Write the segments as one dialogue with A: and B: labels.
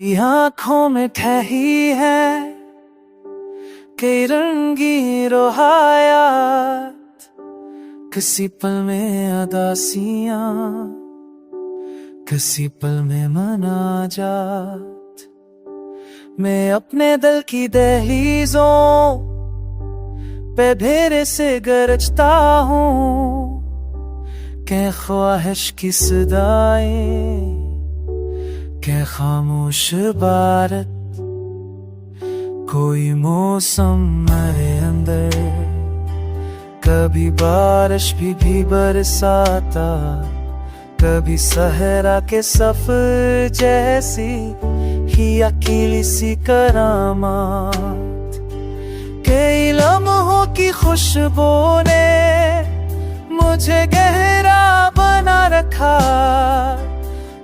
A: ये आँखों में ठही है कई रंगी रोहायात, किसी पल में अदासियां, किसी पल में मनाजात। मैं अपने दिल की दहलीजों पे धेरे से गरजता हूँ, क्या ख्वाहिश की सदाएं, क्या खामोश इबारत। कोई मौसम मेरे अंदर, कभी बारिश भी बरसाता, कभी सहरा के सफर जैसी ही अकेली सी करामात। कई लम्हों की खुशबू ने मुझे गहरा बना रखा,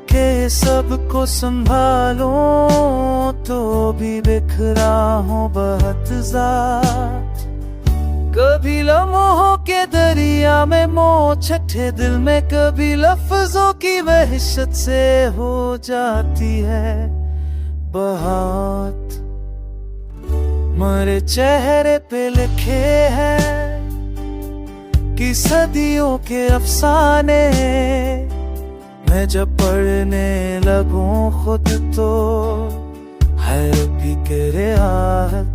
A: के सबको संभालो तो भी बिखरा हूँ बहुत ज़्यादा। कभी लम्हों के दरिया में मोह छठे दिल में, कभी लफ्जों की वहशत से हो जाती है बहुत। मेरे चेहरे पे लिखे हैं कि सदियों के अफसाने, मैं जब पढ़ने लगूं खुद तो हैरत भी करे आहत।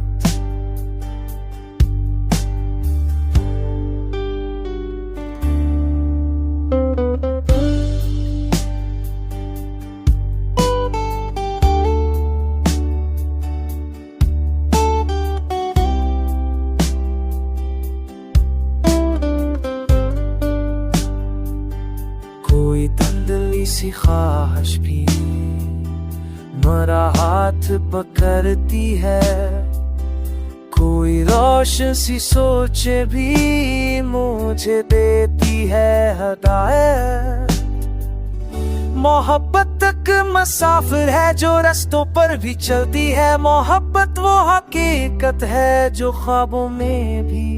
A: कोई धुंधली सी ख्वाहिश भी मेरा हाथ पकड़ती है, कोई रोशन सी सोच भी मुझे देती है हदायत। मोहब्बत तक मुसाफिर है जो रास्तों पर भी चलती है, मोहब्बत वो हकीकत है जो ख्वाबों में भी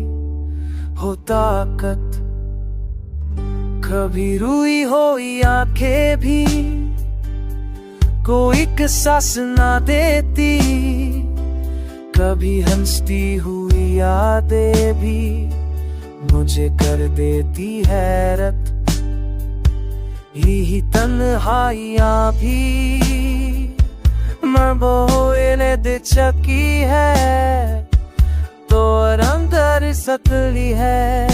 A: हो ताकत। कभी रुई हुई आंखें भी कोई किस्सा सुना देती, कभी हंसती हुई यादें भी मुझे कर देती हैरत। यही तन्हाइयां भी मैं बोले दे चकी है, तो अंदर सतली है।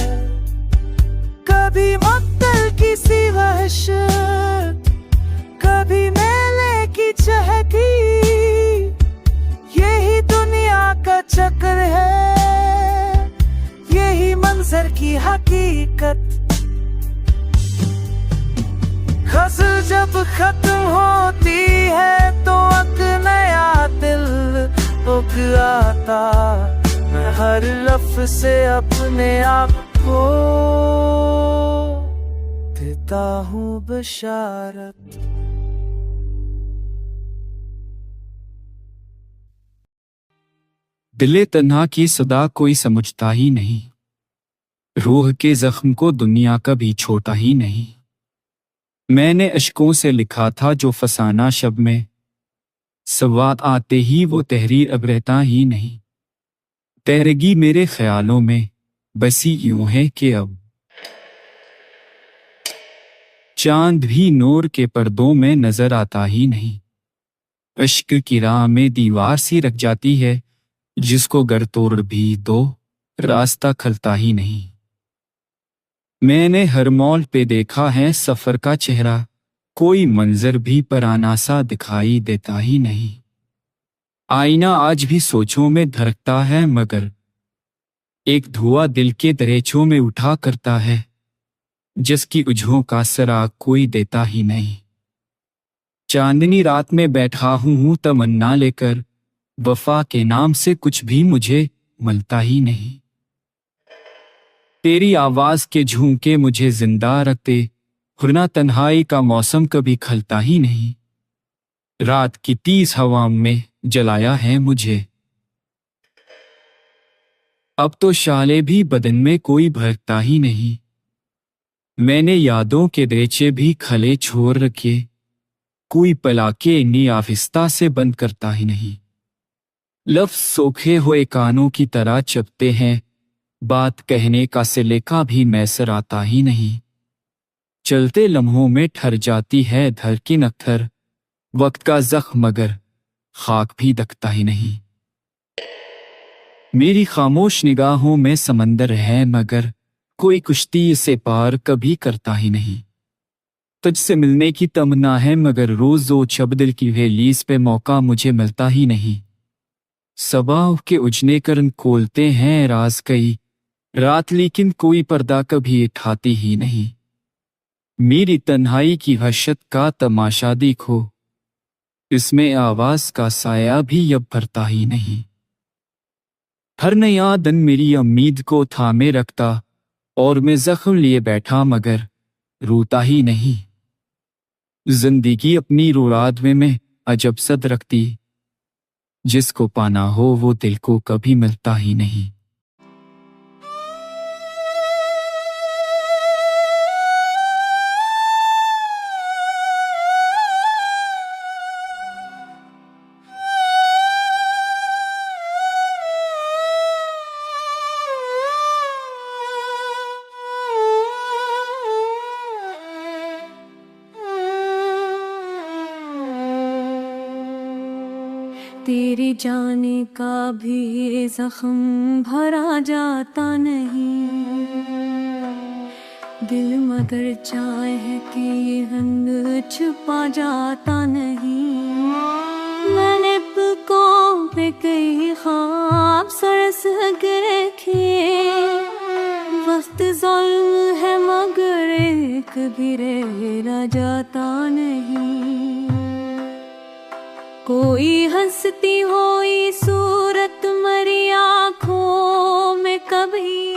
A: कभी मक्तल की सी वहशत, कभी मेले की चहकी, यही दुनिया का चक्कर है, यही मंजर की हकीकत। गज़ल जब खत्म होती है तो एक नया दिल उग आता, मैं हर लफ्ज़ से अपने आप को देता हूँ बशारत।
B: दिले तन्हा की सदा कोई समझता ही नहीं, रूह के जख्म को दुनिया कभी छोटा ही नहीं। मैंने अश्कों से लिखा था जो फसाना शब में, सवात आते ही वो तहरीर अब रहता ही नहीं। तैरगी मेरे ख्यालों में बसी यूं है कि अब चांद भी नूर के पर्दों में नजर आता ही नहीं। इश्क की राह में दीवार सी रख जाती है, जिसको गर तोड़ भी दो रास्ता खलता ही नहीं। मैंने हर मोड़ पे देखा है सफर का चेहरा, कोई मंजर भी पराना सा दिखाई देता ही नहीं। आईना आज भी सोचों में धड़कता है, मगर एक धुआं दिल के दरेचों में उठा करता है, जिसकी उजहों का सराग कोई देता ही नहीं। चांदनी रात में बैठा हूँ तमन्ना लेकर, वफा के नाम से कुछ भी मुझे मिलता ही नहीं। तेरी आवाज के झोंके मुझे जिंदा रखते, वरना तन्हाई का मौसम कभी खलता ही नहीं। रात की तेज हवा में जलाया है मुझे, अब तो शाले भी बदन में कोई भरता ही नहीं। मैंने यादों के दरीचे भी खले छोड़ रखे, कोई पलाके इन्हीं आहिस्ता से बंद करता ही नहीं। लफ्ज सोखे हुए कानों की तरह चबते हैं, बात कहने का सिलेका भी मैसर आता ही नहीं। चलते लम्हों में ठर जाती है धर की नक्थर, वक्त का जख्म मगर खाक भी दखता ही नहीं। मेरी खामोश निगाहों में समंदर है मगर कोई कुश्ती इसे पार कभी करता ही नहीं। तुझसे मिलने की तमन्ना है मगर रोज वो छब दिल की वेलीज पे मौका मुझे मिलता ही नहीं। सबाह के उजने करन खोलते हैं राज कई रात, लेकिन कोई पर्दा कभी उठाती ही नहीं। मेरी तन्हाई की वहशत का तमाशा देखो, इसमें आवाज का साया भी अब भरता ही नहीं। हर नया दिन मेरी उम्मीद को थामे रखता और मैं जख्म लिए बैठा मगर रोता ही नहीं। जिंदगी अपनी रुराद में अजब सद रखती, जिसको पाना हो वो दिल को कभी मिलता ही नहीं।
C: तेरे जाने का भी जख्म भरा जाता नहीं, दिल मगर चाहे कि ये हंग छुपा जाता नहीं। मैंने पलकों पे कई ख्वाब सरस रखे, वक्त ज़ुल्म है मगर एक भी रह जाता नहीं। कोई हंसती हुई सूरत मरी आँखों में कभी,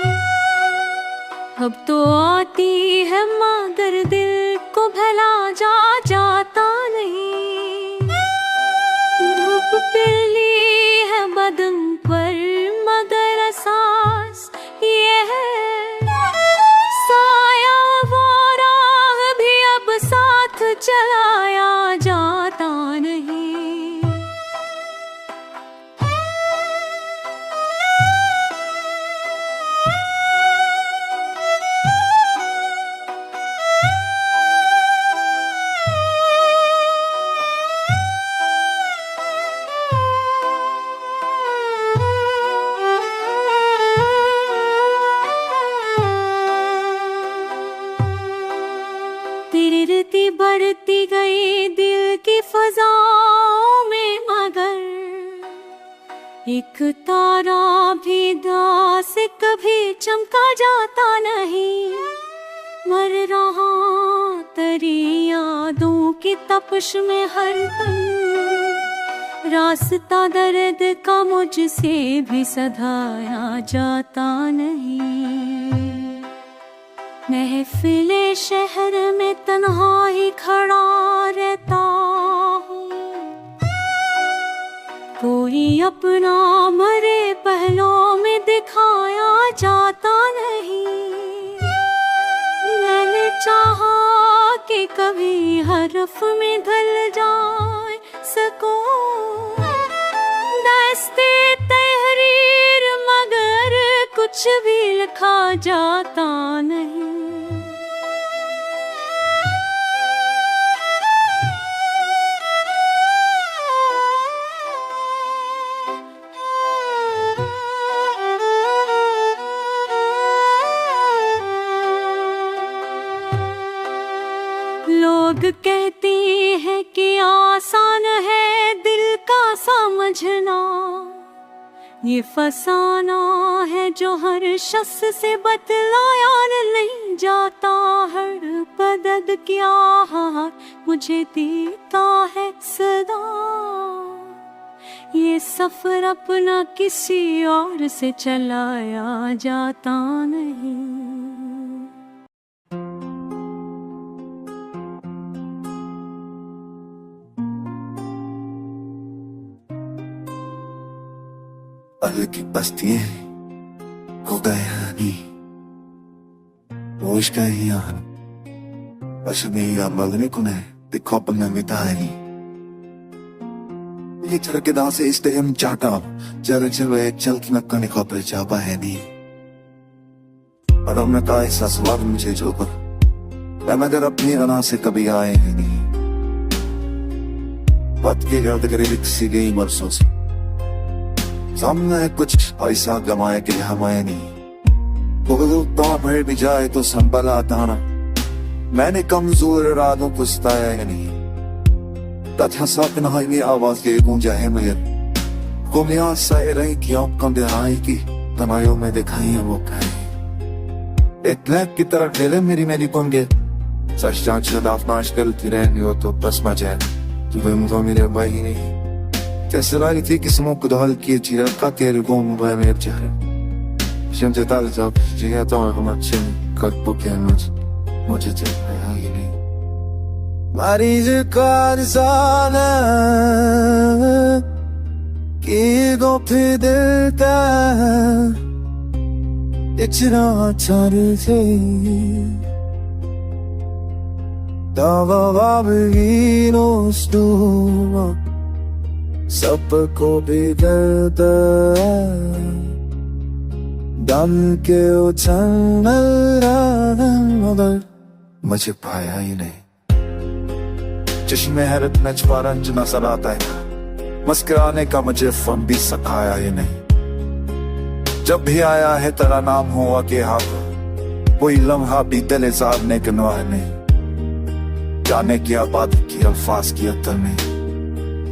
C: अब तो आती है मगर दिल को भला जाता नहीं। धूप पिली है बदन पर मगर एहसास ये है, साया वो राह भी अब साथ चलाया जाता नहीं। तिरती बढ़ती गई दिल की फजाओं में मगर एक तारा भी दास से कभी चमका जाता नहीं। मर रहा तेरी यादों की तपश में हर पल, रास्ता दर्द का मुझसे भी सधाया जाता नहीं। महफिले शहर में तन्हा ही खड़ा रहता हूँ, कोई अपना मरे पहलों में दिखाया जाता नहीं। मैंने चाहा कि कभी हरफ में ढल जाए सकूं दस्ते तहरीर, मगर कुछ भी लिखा जाता नहीं। लोग कहते हैं कि आसान है दिल का समझना, ये फसाना है जो हर शख्स से बतलाया नहीं जाता। हर बदद क्या हाथ मुझे देता है सदा, ये सफर अपना किसी और से चलाया जाता नहीं।
D: अलग की बस्तियां हो गए हनी वो इश्क ही यहाँ बस मेरी आप मगने को नहीं di koppel me dai. ये चरके दास से इस हम चाहता चल चल चल की नक्का ने कोppel चापा है नहीं और हमने कहा ऐसा स्वाद मुझे जो पर मगर अपनी अना से कभी आए हैं नहीं पत के गर्द करीब सी गई बरसों से सामने कुछ पैसा गमाए के हमारे नहीं वो तो भर भी जाए तो संभला आता ना मैंने कमजोर इरादों को सताया नहीं तथा साथ नहाई में आवाज के गूंजा है मगर को मैं आज सह रही कि आप कम दिखाई की तनायों में दिखाई है वो कहीं एक लैब की तरह ढेले मेरी पंगे सच जांच दाफनाश करती रहनी हो तो बस मजा तुम्हें मुझे मेरे भाई नहीं कैसे लगी थी किस्मों को दहल किए चीरा का तेरे को मुझे मेरे चाहे शम्से ताल जब जिया तो हम अच्छे कट पुके मुझे चाहिए नहीं मरीज का रिसाला कि दो फिर दिल का इतना चार थे दावा वाबगी नो स्टूमा सबको भी दर्द दम के उछल मगर मुझे पाया ही नहीं चश्मे हैरत में छुपा रंज नजर आता है मुस्कुराने का मुझे फन भी सिखाया ही नहीं जब भी आया है तेरा नाम हुआ कि हाँ कोई लम्हा भी दिल साधने के नवाह नहीं जाने की आबाद की अल्फाज की अतर में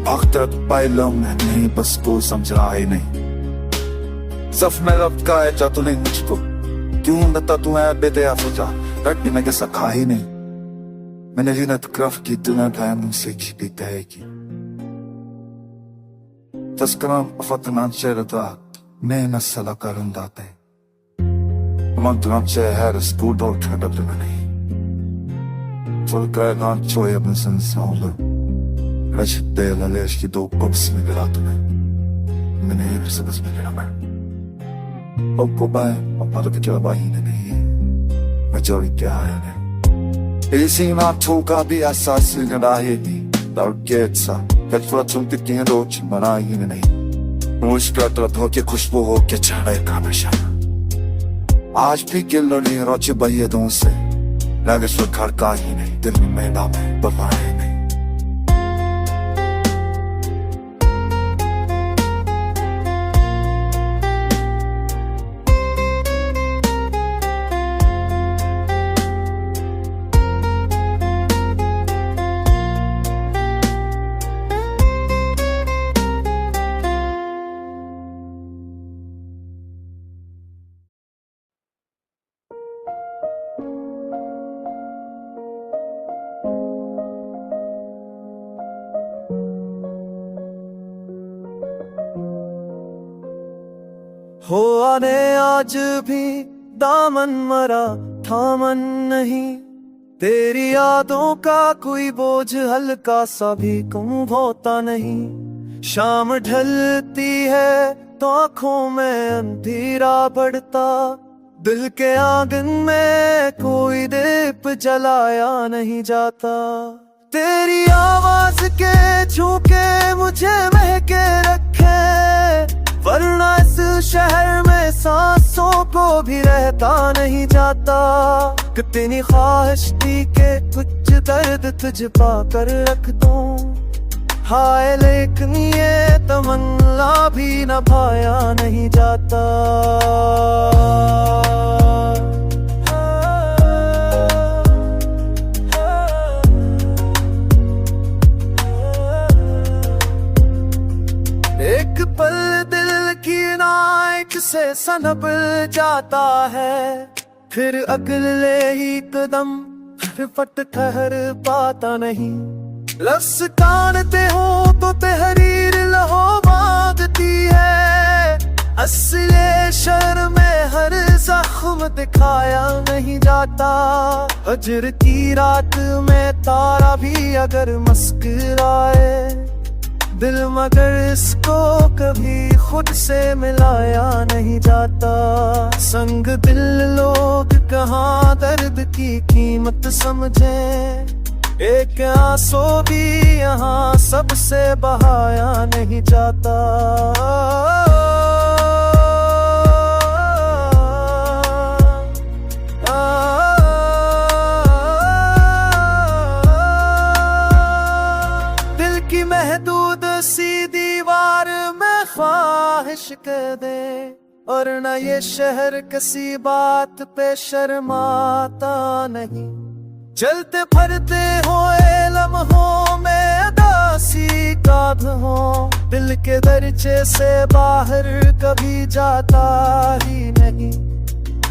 D: अख्तर पहलम नहीं बस को समझ रहा ही नहीं सफ में रब्त का है जा तूने मुझको क्यों नता तू है बेदया सोचा रखने में कैसा खा ही नहीं मैंने जिन्हें क्रफ की दुनिया का मुझसे छिपी तहेगी तस्कराम अफतनान शरता मैं नस्ला करंदाते मंत्रम से हर स्कूल और ठंडक नहीं फुल ना चोय अपने संसार रचते ललेश की दो पक्ष में गिरा तुम्हें मैंने ये समझ में गिरा मैं अब को बाय अब पार के चला बाही नहीं मैं जोड़ी क्या है इसी ना ठोका भी एहसास गड़ाए भी दर्द कचरा चुनते के रोज मनाई नहीं मुश्किल तो धोके खुशबू हो के चढ़े का नशा आज भी किल लड़ी रोचे बहियदों से लगे सो घर का ही नहीं दिल में मैदा में बवाए नहीं
A: हो आने आज भी दामन मरा थामन नहीं तेरी यादों का कोई बोझ हल्का सा भी कम होता नहीं शाम ढलती है तो आंखों में अंधेरा बढ़ता दिल के आंगन में कोई दीप जलाया नहीं जाता तेरी आवाज के झोंके मुझे महके रखे वरना इस शहर में सांसों को भी रहता नहीं जाता कितनी ख्वाहिश थी के कुछ दर्द तुझ पा कर रख दूं हाय लेकिन ये तमन्ना भी निभाया नहीं जाता एक पल दिल की नाइट से सनब जाता है फिर अगले ही कदम फट ठहर पाता नहीं लफ्ज़ कानते हो तो तहरीर लहो मांगती है असले शर्म में हर जख्म दिखाया नहीं जाता हजर की रात में तारा भी अगर मुस्कुराए दिल मगर इसको कभी खुद से मिलाया नहीं जाता संग दिल लोग कहाँ दर्द की कीमत समझे एक आंसू भी यहाँ सबसे बहाया नहीं जाता। दिल की महदूद सी दीवार में ख्वाहिश कह दे, और न ये शहर किसी बात पे शर्माता नहीं। चलते फिरते होए लम्हों में उदासी का हो, दिल के दरचे से बाहर कभी जाता ही नहीं।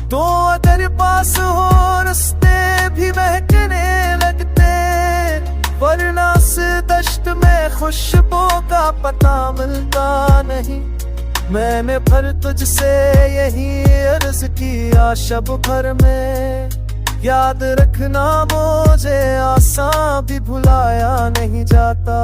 A: तो अगर पास हो रास्ते भी महकने लगते, वरना से दश्त में खुशबू का पता मिलता नहीं। मैंने फिर तुझसे यही अर्ज किया शब भर में, याद रखना मुझे आसान भी भुलाया नहीं जाता।